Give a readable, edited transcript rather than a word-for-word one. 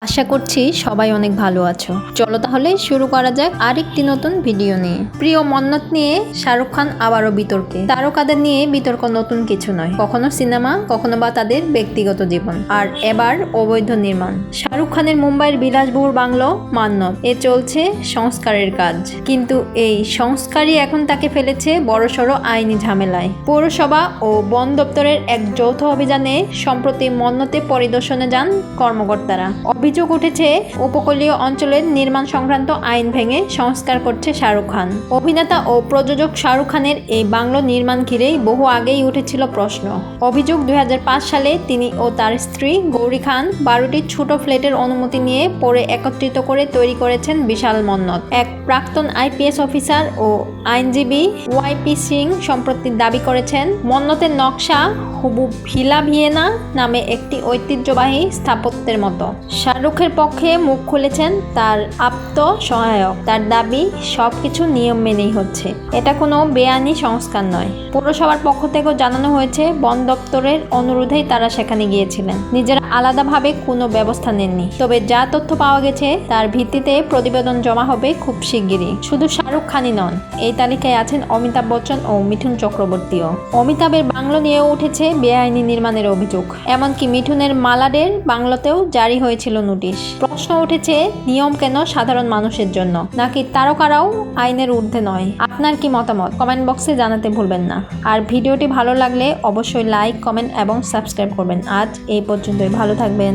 আশা করছি সবাই অনেক ভালো আছো। চলো তাহলে শুরু করা যাক আরেকটি নতুন ভিডিও নিয়ে। প্রিয় মন্নত নিয়ে শাহরুখ খান আবারও বিতর্কে। তারকাদের নিয়ে বিতর্ক নতুন কিছু নয়, কখনো সিনেমা, কখনো বা তাদের ব্যক্তিগত জীবন, আর এবার অবৈধ নির্মাণ। শাহরুখ খানের মুম্বাইয়ের বিলাসবহুল বাংলো মান্নত এ চলছে সংস্কারের কাজ, কিন্তু এই সংস্কারই এখন তাকে ফেলেছে বড়সড় আইনি ঝামেলায়। পৌরসভা ও বন দপ্তরের এক যৌথ অভিযানে সম্প্রতি মন্নতে পরিদর্শনে যান কর্মকর্তারা। অভিযোগ উঠেছে উপকূলীয় অঞ্চলের নির্মাণ সংক্রান্ত আইন ভেঙে সংস্কার করছে শাহরুখ খান। অভিনেতা ও প্রযোজক শাহরুখ খানের এই বাংলো নির্মাণ ঘিরেই বহু আগেই উঠেছিল প্রশ্ন। অভিযোগ 2005 সালে তিনি ও তার স্ত্রী গৌরী খান 12টি ছোট ফ্ল্যাটের অনুমতি নিয়ে পরে একত্রিত করে তৈরি করেছেন বিশাল মন্নত। এক প্রাক্তন আইপিএস অফিসার ও আইনজীবী ওয়াইপি সিং সম্প্রতি দাবি করেছেন মন্নতের নকশা হুবহু ভিলা ভিয়েনা নামে একটি ঐতিহ্যবাহী স্থাপত্যের মতো। শাহরুখের পক্ষে মুখ খুলেছেন তার আপ্ত সহায়ক। তার দাবি সবকিছু নিয়ম মেনেই হচ্ছে, এটা কোনো বেআইনি সংস্কার নয়। পৌরসভার পক্ষ থেকেও জানানো হয়েছে বন দপ্তরের অনুরোধেই তারা সেখানে গিয়েছিলেন, নিজেরা আলাদাভাবে কোনো ব্যবস্থা নেননি। তবে যা তথ্য পাওয়া গেছে তার ভিত্তিতে প্রতিবেদন জমা হবে খুব শিগগিরই। শুধু শাহরুখ খানই নন, এই তালিকায় আছেন অমিতাভ বচ্চন ও মিঠুন চক্রবর্তীও। অমিতাভের বাংলো নিয়েও উঠেছে বেআইনি নির্মাণের অভিযোগ, এমনকি মিঠুনের মালাডের বাংলোতেও জারি হয়েছিল নোটিশ। প্রশ্ন উঠেছে, নিয়ম কেন সাধারণ মানুষের জন্য, নাকি তারকারাও আইনের ঊর্ধ্বে নয়? আপনার কি মতামত কমেন্ট বক্সে জানাতে ভুলবেন না। আর ভিডিওটি ভালো লাগলে অবশ্যই লাইক, কমেন্ট এবং সাবস্ক্রাইব করবেন। আজ এই পর্যন্তই, ভালো থাকবেন।